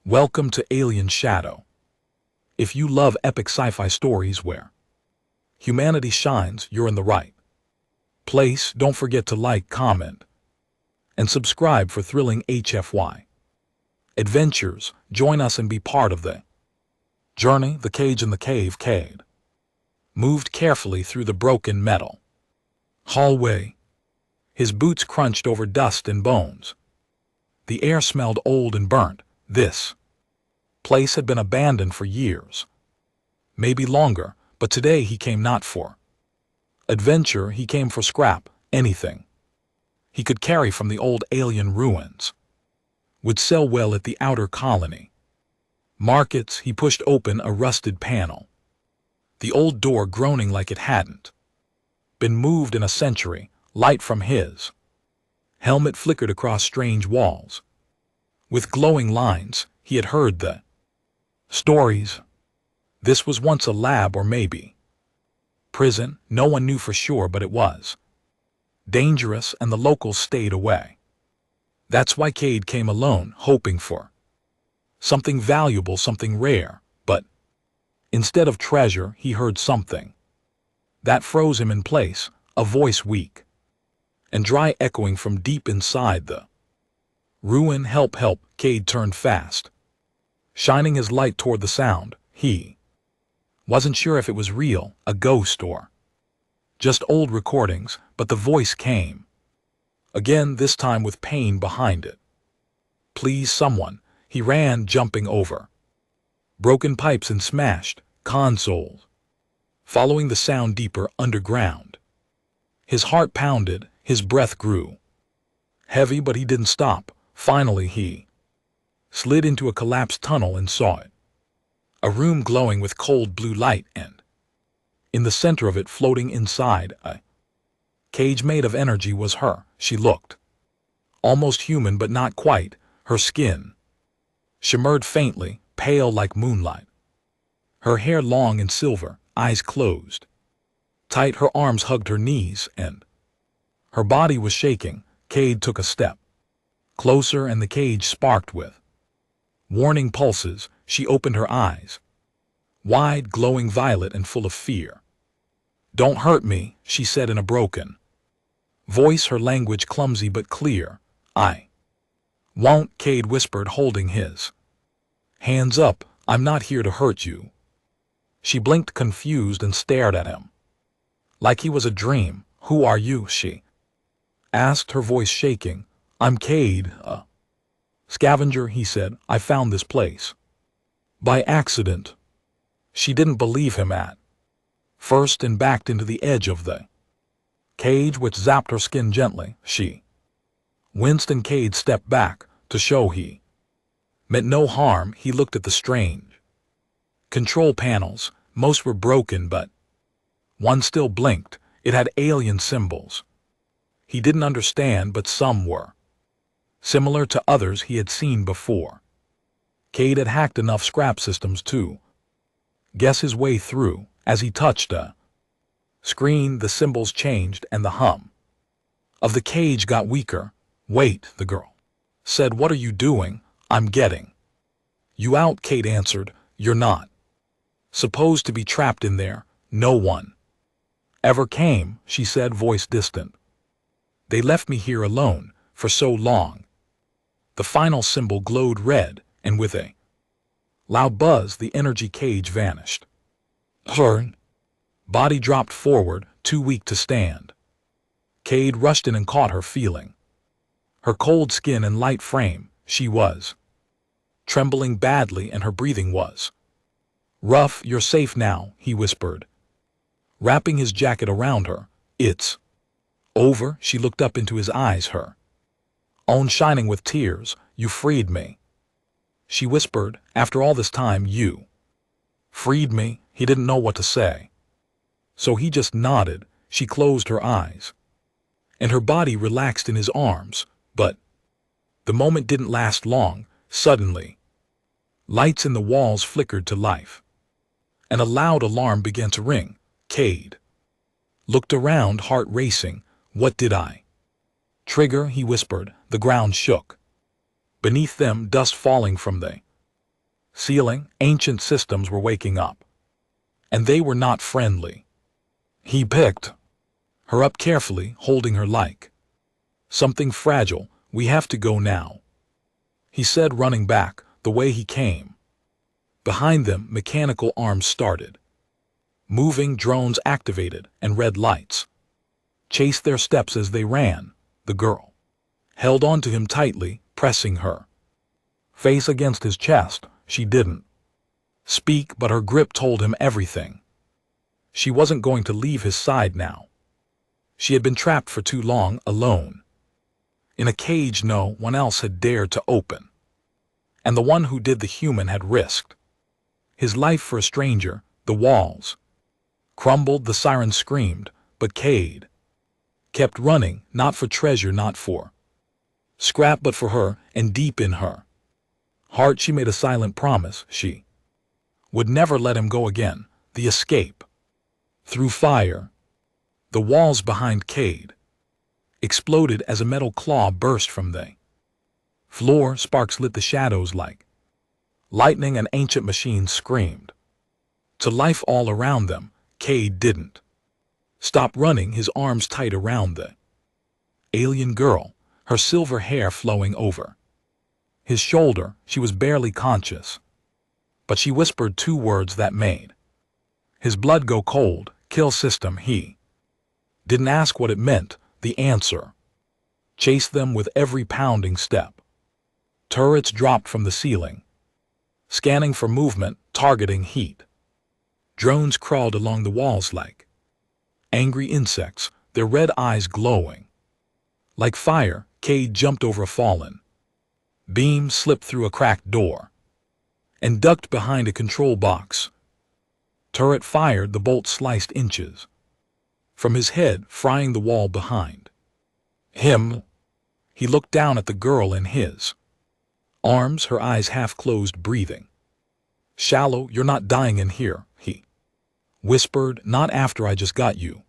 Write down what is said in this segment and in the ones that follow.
Welcome to Alien Shadow. If you love epic sci-fi stories where humanity shines, you're in the right place. Don't forget to like, comment, and subscribe for thrilling HFY adventures. Join us and be part of the journey. The cage in the cave. Cade moved carefully through the broken metal hallway. His boots crunched over dust and bones. The air smelled old and burnt. This place had been abandoned for years, maybe longer, but today he came not for adventure, he came for scrap. Anything he could carry from the old alien ruins would sell well at the outer colony markets. He pushed open a rusted panel, the old door groaning like it hadn't been moved in a century. Light from his helmet flickered across strange walls. With glowing lines, he had heard the stories. This was once a lab, or maybe prison. No one knew for sure, but it was dangerous and the locals stayed away. That's why Cade came alone, hoping for something valuable, something rare. But instead of treasure, he heard something that froze him in place, a voice weak and dry echoing from deep inside the ruin. Help, help! Cade turned fast, shining his light toward the sound. He wasn't sure if it was real, a ghost, or just old recordings, but the voice came again, this time with pain behind it. Please, someone! He ran, jumping over broken pipes and smashed consoles, following the sound deeper underground. His heart pounded, his breath grew heavy, but he didn't stop. Finally he slid into a collapsed tunnel and saw it. A room glowing with cold blue light, and in the center of it, floating inside a cage made of energy, was her. She looked almost human, but not quite. Her skin shimmered faintly, pale like moonlight. Her hair long and silver, eyes closed tight. Her arms hugged her knees, and her body was shaking. Cade took a step closer, and the cage sparked with warning pulses. She opened her eyes, wide, glowing violet and full of fear. Don't hurt me, she said in a broken voice, her language clumsy but clear. I won't, Cade whispered, holding his hands up. I'm not here to hurt you. She blinked, confused, and stared at him like he was a dream. Who are you? She asked, her voice shaking. I'm Cade, a scavenger, he said. I found this place by accident. She didn't believe him at first and backed into the edge of the cage, which zapped her skin gently. She winced, and Cade stepped back to show he meant no harm. He looked at the strange control panels. Most were broken, but one still blinked. It had alien symbols he didn't understand, but some were similar to others he had seen before. Cade had hacked enough scrap systems to guess his way through. As he touched a screen, the symbols changed, and the hum of the cage got weaker. Wait, the girl said. What are you doing? I'm getting you out, Cade answered. You're not supposed to be trapped in there. No one ever came, she said, voice distant. They left me here alone for so long. The final symbol glowed red, and with a loud buzz, the energy cage vanished. Her body dropped forward, too weak to stand. Cade rushed in and caught her, feeling her cold skin and light frame. She was trembling badly, and her breathing was rough. You're safe now, he whispered, wrapping his jacket around her. It's over. She looked up into his eyes, her own shining with tears. You freed me, she whispered. After all this time, you freed me. He didn't know what to say, so he just nodded. She closed her eyes, and her body relaxed in his arms. But the moment didn't last long. Suddenly, lights in the walls flickered to life, and a loud alarm began to ring. Cade looked around, heart racing. What did I trigger? He whispered. The ground shook beneath them, dust falling from the Ceiling, ancient systems were waking up. And they were not friendly. He picked her up carefully, holding her like something fragile. We have to go now, he said, running back the way he came. Behind them, mechanical arms started. Moving drones activated, and red lights chased their steps as they ran. The girl held on to him tightly, pressing her face against his chest. She didn't speak, but her grip told him everything. She wasn't going to leave his side now. She had been trapped for too long, alone, in a cage no one else had dared to open. And the one who did the human had risked his life for a stranger. The walls crumbled, the siren screamed, but Cade kept running, not for treasure, not for scrap, but for her, and deep in her heart she made a silent promise. She would never let him go again. The escape through fire. The walls behind Cade exploded as a metal claw burst from the floor. Sparks lit the shadows like lightning, and ancient machines screamed to life all around them. Cade didn't stop running, his arms tight around the alien girl, her silver hair flowing over his shoulder. She was barely conscious, but she whispered two words that made his blood go cold. Kill system. He didn't ask what it meant. The answer chased them with every pounding step. Turrets dropped from the ceiling, scanning for movement, targeting heat. Drones crawled along the walls like angry insects, their red eyes glowing like fire. Cade jumped over a fallen beam, slipped through a cracked door, and ducked behind a control box. Turret fired, the bolt sliced inches from his head, frying the wall behind him. He looked down at the girl in his arms, her eyes half closed, breathing shallow. You're not dying in here, he whispered. Not after I just got you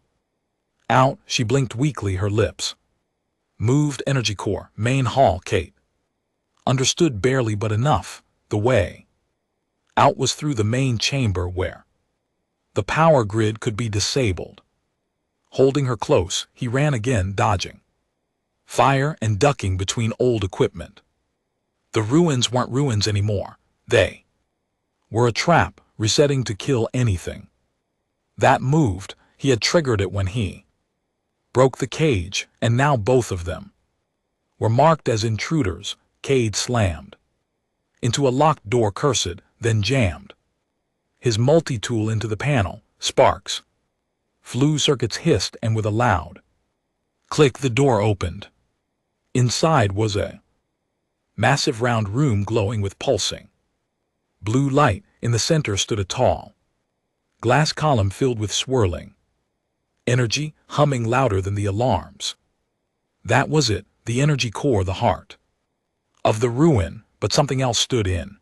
out. She blinked weakly, her lips moved. Energy core, main hall. Kate understood barely, but enough. The way out was through the main chamber where the power grid could be disabled. Holding her close, he ran again, dodging fire and ducking between old equipment. The ruins weren't ruins anymore. They were a trap, resetting to kill anything that moved. He had triggered it when he broke the cage, and now both of them were marked as intruders. Cade slammed into a locked door, cursed, then jammed his multi-tool into the panel. Sparks flew, circuits hissed, and with a loud click the door opened. Inside was a massive round room glowing with pulsing blue light. In the center stood a tall glass column filled with swirling energy, humming louder than the alarms. That was it, the energy core, the heart of the ruin. But something else stood in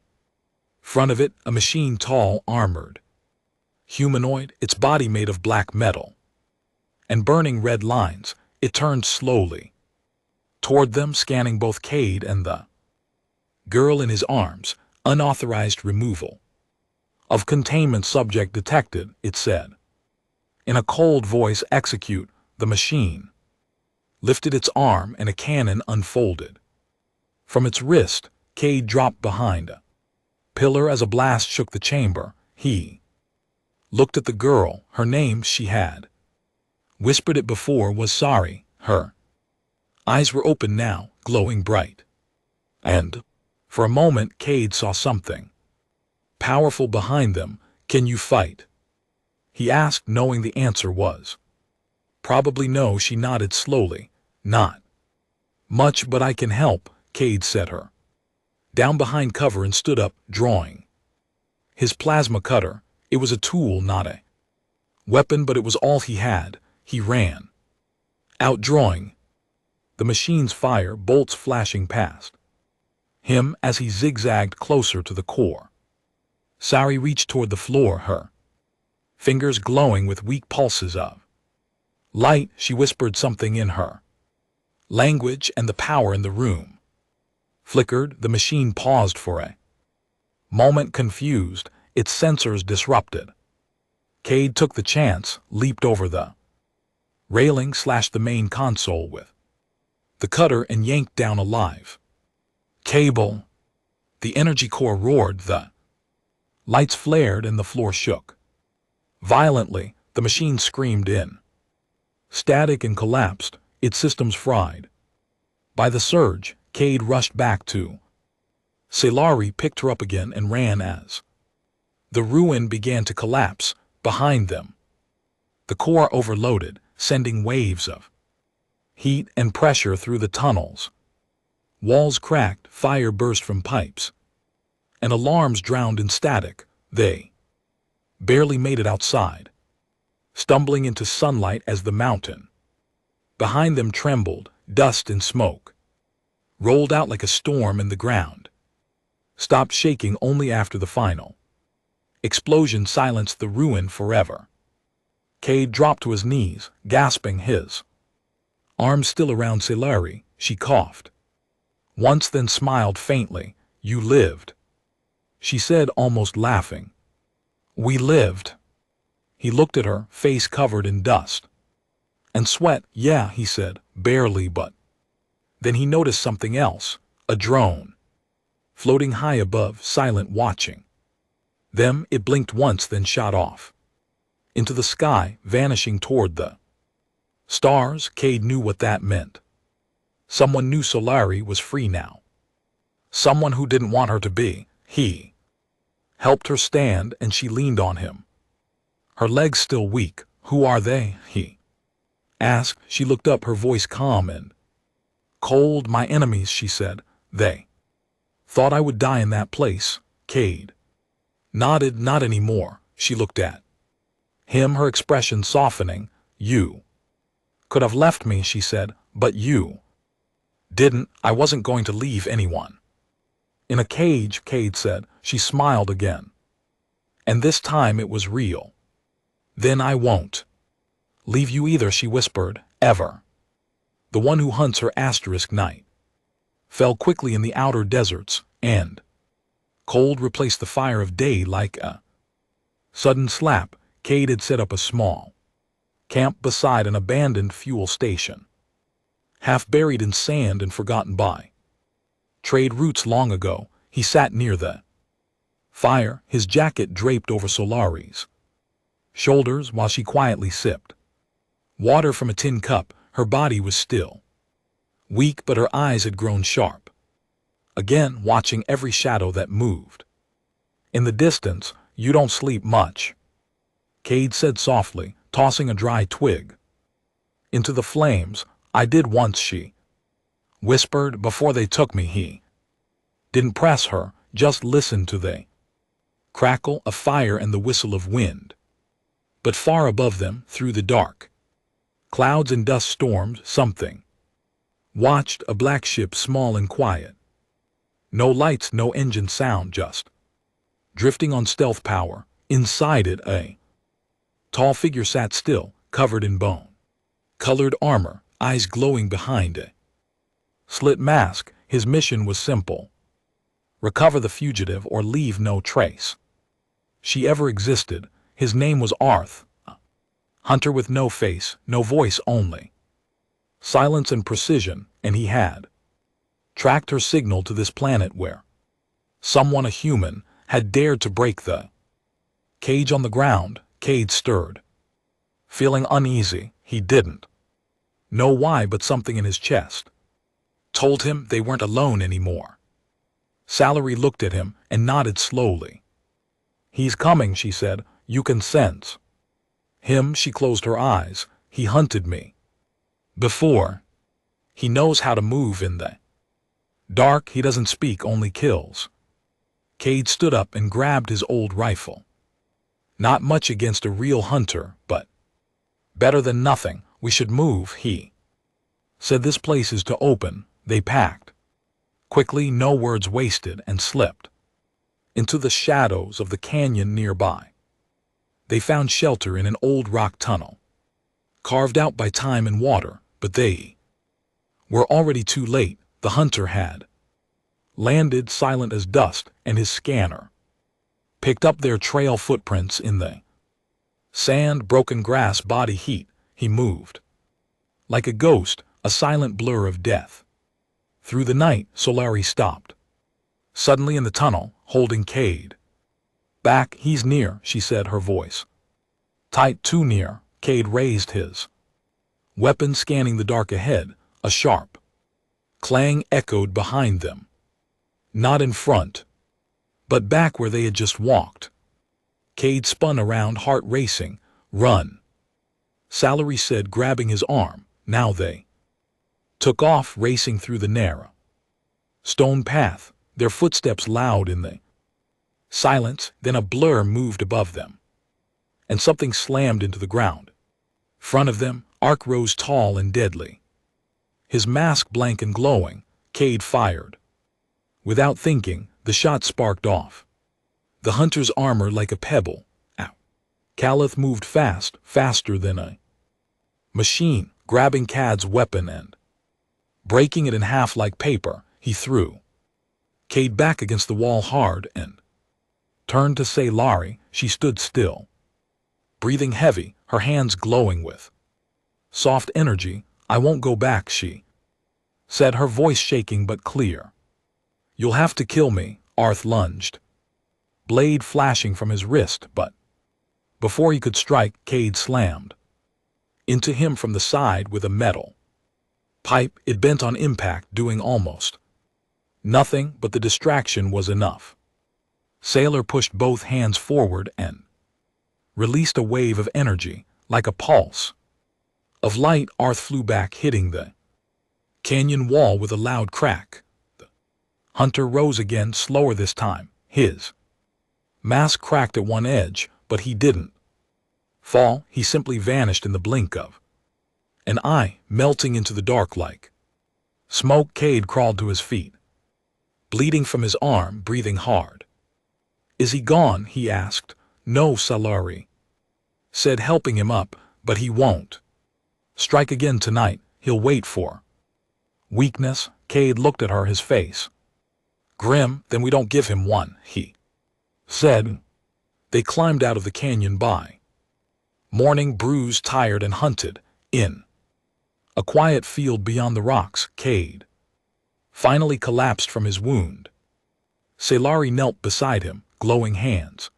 front of it, a machine, tall, armored, humanoid, its body made of black metal and burning red lines. It turned slowly toward them, scanning both Cade and the girl in his arms. Unauthorized removal of containment subject detected, it said in a cold voice. Execute. The machine lifted its arm, and a cannon unfolded from its wrist. Cade dropped behind a pillar as a blast shook the chamber. He looked at the girl. Her name, she had whispered it before, was sorry. Her eyes were open now, glowing bright. And for a moment Cade saw something powerful behind them. Can you fight? He asked, knowing the answer was probably no. She nodded slowly. Not much, but I can help. Cade set her down behind cover and stood up, drawing his plasma cutter. It was a tool, not a weapon, but it was all he had. He ran out, drawing the machine's fire, bolts flashing past him as he zigzagged closer to the core. Sari reached toward the floor, her fingers glowing with weak pulses of light. She whispered something in her language, and the power in the room flickered. The machine paused for a Moment confused, its sensors disrupted. Cade took the chance, leaped over the railing, slashed the main console with the cutter, and yanked down alive. Cable! The energy core roared, the lights flared, and the floor shook. Violently, the machine screamed in static and collapsed, its systems fried. By the surge, Cade rushed back to Salari, picked her up again, and ran as the ruin began to collapse behind them. The core overloaded, sending waves of heat and pressure through the tunnels. Walls cracked, fire burst from pipes, and alarms drowned in static. They barely made it outside, stumbling into sunlight as the mountain behind them trembled, dust and smoke rolled out like a storm, in the ground stopped shaking only after the final explosion silenced the ruin forever. Cade dropped to his knees, gasping, his arms still around Salari. She coughed once, then smiled faintly. "You lived," she said, almost laughing. "We lived." He looked at her, face covered in dust and sweat. "Yeah," he said, barely, but then he noticed something else, a drone floating high above, silent, watching them. It blinked once, then shot off into the sky, vanishing toward the stars. Cade knew what that meant. Someone knew Salari was free now. Someone who didn't want her to be. He helped her stand, and she leaned on him, her legs still weak. "Who are they?" he asked. She looked up, her voice calm and cold. "My enemies," she said. "They thought I would die in that place." Cade nodded. "Not anymore." She looked at him, her expression softening. "You could have left me," she said, "but you didn't." "I wasn't going to leave anyone in a cage," Cade said. She smiled again, and this time it was real. "Then I won't leave you either," she whispered. "Ever." The one who hunts her night fell quickly in the outer deserts, and cold replaced the fire of day like a sudden slap. Cade had set up a small camp beside an abandoned fuel station, half buried in sand and forgotten by trade routes long ago. He sat near the fire, his jacket draped over Solari's shoulders, while she quietly sipped water from a tin cup. Her body was still weak, but her eyes had grown sharp again, watching every shadow that moved in the distance. "You don't sleep much," Cade said softly, tossing a dry twig into the flames. "I did once," she whispered, "before they took me." He didn't press her, just listened to the crackle of fire and the whistle of wind. But far above them, through the dark clouds and dust storms, something watched, a black ship, small and quiet. No lights, no engine sound, just drifting on stealth power. Inside it, a tall figure sat still, covered in bone-colored armor, eyes glowing behind a slit mask. His mission was simple: recover the fugitive or leave no trace she ever existed. His name was Arth, a hunter with no face, no voice, only silence and precision, and he had tracked her signal to this planet where someone, a human, had dared to break the cage. On the ground, Cade stirred, feeling uneasy. He didn't know why, but something in his chest told him they weren't alone anymore. Salary looked at him and nodded slowly. "He's coming," she said. "You can sense him." She closed her eyes. "He hunted me before. He knows how to move in the dark. He doesn't speak, only kills." Cade stood up and grabbed his old rifle. "Not much against a real hunter, but better than nothing. We should move," he said. "This place is to open." They packed quickly, no words wasted, and slipped into the shadows of the canyon nearby. They found shelter in an old rock tunnel, carved out by time and water, but they were already too late. The hunter had landed, silent as dust, and his scanner picked up their trail footprints in the sand, broken grass, body heat. He moved. Like a ghost, a silent blur of death. Through the night, Solari stopped. Suddenly in the tunnel, holding Cade. Back, he's near, she said, her voice tight, too near. Cade raised his weapon, scanning the dark ahead. A sharp clang echoed behind them. Not in front, but back where they had just walked. Cade spun around, heart racing. Run, Salary said, grabbing his arm. Now they took off, racing through the narrow stone path, their footsteps loud in the silence. Then a blur moved above them, and something slammed into the ground. Front of them, Ark rose tall and deadly. His mask blank and glowing. Cade fired. Without thinking, the shot sparked off. The hunter's armor like a pebble. Ow. Caliph moved fast, faster than a machine, grabbing Cad's weapon and breaking it in half like paper. He threw Cade back against the wall hard and turned to Salari. She stood still, breathing heavy, her hands glowing with soft energy. I won't go back, she said, her voice shaking but clear. You'll have to kill me. Arth lunged, blade flashing from his wrist, but before he could strike, Cade slammed into him from the side with a metal pipe. It bent on impact, doing almost nothing, but the distraction was enough. Sailor pushed both hands forward and released a wave of energy, like a pulse of light. Arth flew back, hitting the canyon wall with a loud crack. The hunter rose again, slower this time. His mask cracked at one edge, but he didn't fall. He simply vanished in the blink of an eye, melting into the dark like smoke. Cade crawled to his feet, bleeding from his arm, breathing hard. Is he gone? He asked. No, Salari said, helping him up, but he won't strike again tonight. He'll wait for weakness. Cade looked at her, his face grim. Then we don't give him one, he said. They climbed out of the canyon by morning, bruised, tired, and hunted. In a quiet field beyond the rocks, Cade finally collapsed from his wound. Salari knelt beside him, glowing hands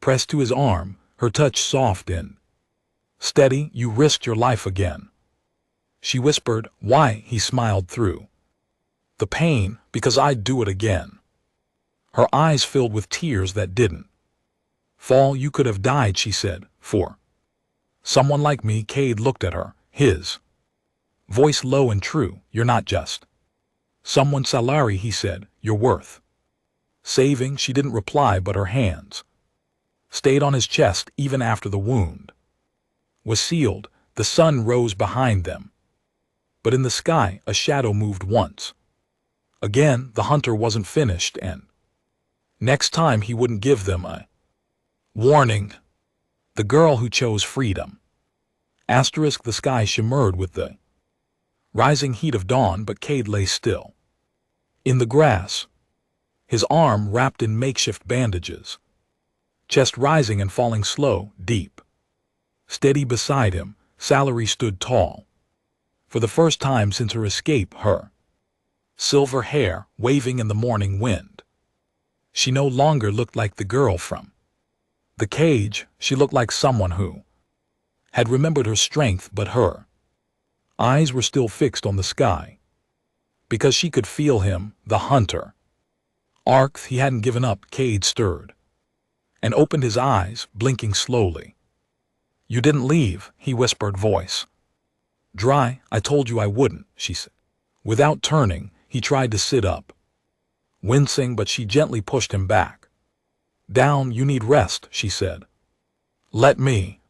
pressed to his arm, her touch soft and steady. You risked your life again, she whispered. Why? He smiled through the pain. Because I'd do it again. Her eyes filled with tears that didn't fall. You could have died, she said, for someone like me. Cade looked at her, his voice low and true. You're not just someone, Salari, he said. You're worth saving. She didn't reply, but her hands stayed on his chest even after the wound was sealed. The sun rose behind them, but in the sky a shadow moved once again. The hunter wasn't finished, and next time he wouldn't give them a warning. The girl who chose freedom. Asterisk. The sky shimmered with the rising heat of dawn, but Cade lay still in the grass, his arm wrapped in makeshift bandages, chest rising and falling slow, deep. Steady beside him, Salary stood tall. For the first time since her escape, her silver hair waving in the morning wind. She no longer looked like the girl from the cage. She looked like someone who had remembered her strength, but her eyes were still fixed on the sky, because she could feel him, the hunter. Ark, he hadn't given up. Cade stirred and opened his eyes, blinking slowly. You didn't leave, he whispered, voice dry. I told you I wouldn't, she said. Without turning, he tried to sit up, wincing, but she gently pushed him back. Down. You need rest, she said. Let me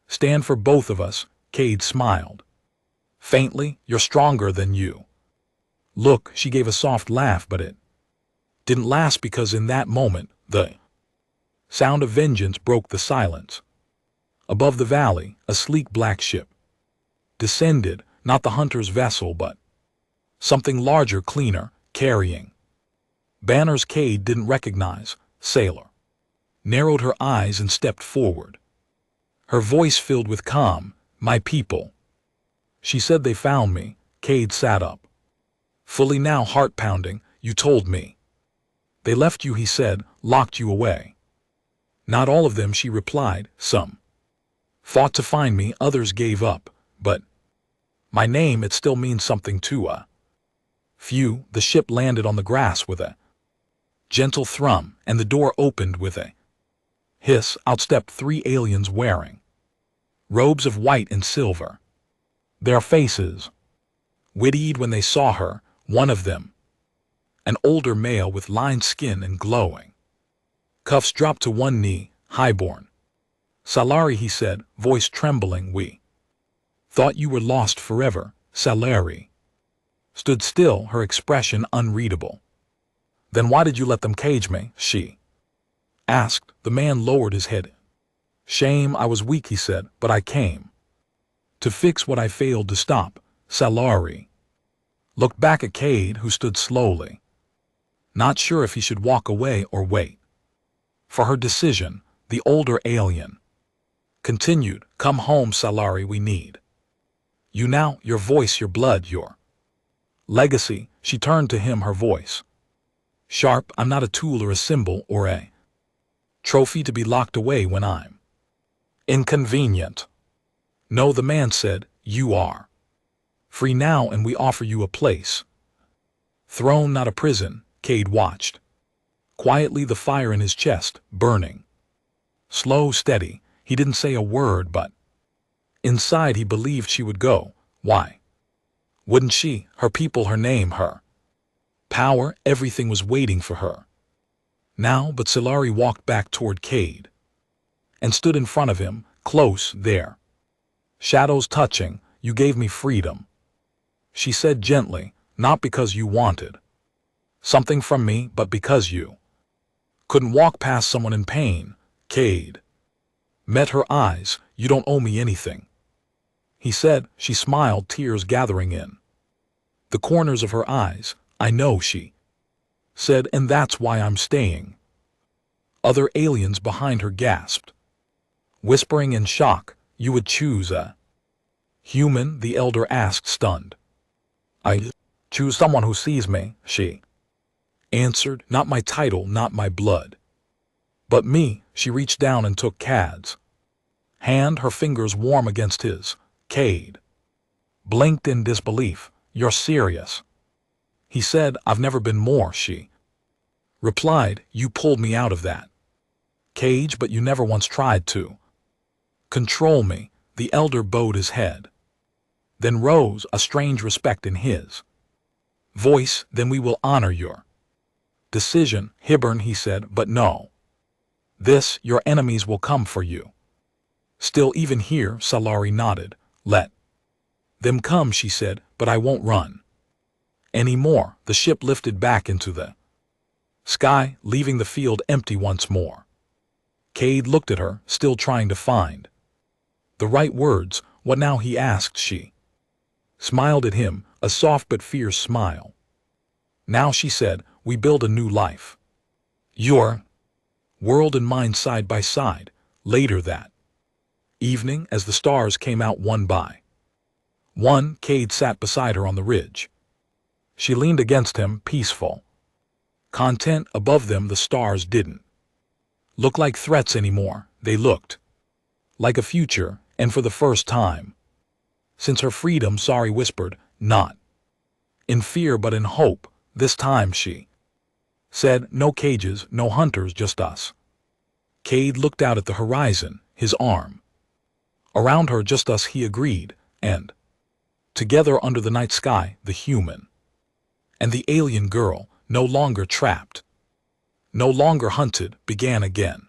stand for both of us. Cade smiled faintly. You're stronger than you look. She gave a soft laugh, but it didn't last, because in that moment, the sound of vengeance broke the silence. Above the valley, a sleek black ship descended, not the hunter's vessel, but something larger, cleaner, carrying banners Cade didn't recognize. Sailor narrowed her eyes and stepped forward. Her voice filled with calm. My people. She said they found me. Cade sat up. Fully now, heart pounding. You told me. They left you, he said, locked you away. Not all of them, she replied. Some fought to find me, others gave up. But my name, it still means something to a few. The ship landed on the grass with a gentle thrum, and the door opened with a hiss. Out stepped 3 aliens wearing robes of white and silver. Their faces wittied when they saw her. One of them, an older male with lined skin and glowing cuffs, dropped to one knee. Highborn Salari, he said, voice trembling. We thought you were lost forever. Salari stood still, her expression unreadable. Then why did you let them cage me? She asked. The man lowered his head. Shame, I was weak, he said, but I came to fix what I failed to stop. Salari looked back at Cade, who stood slowly, not sure if he should walk away or wait for her decision. The older alien continued, come home, Salari, we need you now, your voice, your blood, your legacy. She turned to him, her voice sharp. I'm not a tool or a symbol or a trophy to be locked away when I'm inconvenient. No, the man said, you are free now, and we offer you a place. Throne, not a prison. Cade watched quietly, the fire in his chest burning. Slow, steady. He didn't say a word, but inside he believed she would go. Why wouldn't she? Her people, her name, her power, everything was waiting for her now. But Salari walked back toward Cade and stood in front of him, close, there, shadows touching. You gave me freedom, she said gently, not because you wanted something from me, but because you couldn't walk past someone in pain. Cade met her eyes. You don't owe me anything, he said. She smiled, tears gathering in the corners of her eyes. I know, she said, and that's why I'm staying. Other aliens behind her gasped, whispering in shock. You would choose a human? The elder asked, stunned. I choose someone who sees me, she answered. Not my title, not my blood, but me. She reached down and took Cade's hand, her fingers warm against his. Cade blinked in disbelief. You're serious, he said. I've never been more, she replied. You pulled me out of that cage, but you never once tried to control me. The elder bowed his head, then rose, a strange respect in his voice. Then we will honor your decision, Hibbern, he said, but no. This, your enemies will come for you. Still, even here, Salari nodded. Let them come, she said, but I won't run anymore. The ship lifted back into the sky, leaving the field empty once more. Cade looked at her, still trying to find the right words. What now, he asked. She smiled at him, a soft but fierce smile. Now, she said, we build a new life. Your world and mine side by side. Later that evening, as the stars came out one by one, Cade sat beside her on the ridge. She leaned against him, peaceful, content. Above them, the stars didn't look like threats anymore. They looked like a future, and for the first time since her freedom, Sari whispered, not in fear but in hope. This time, she said, no cages, no hunters, just us. Cade looked out at the horizon, his arm around her. Just us, he agreed, and together under the night sky, the human and the alien girl, no longer trapped, no longer hunted, began again.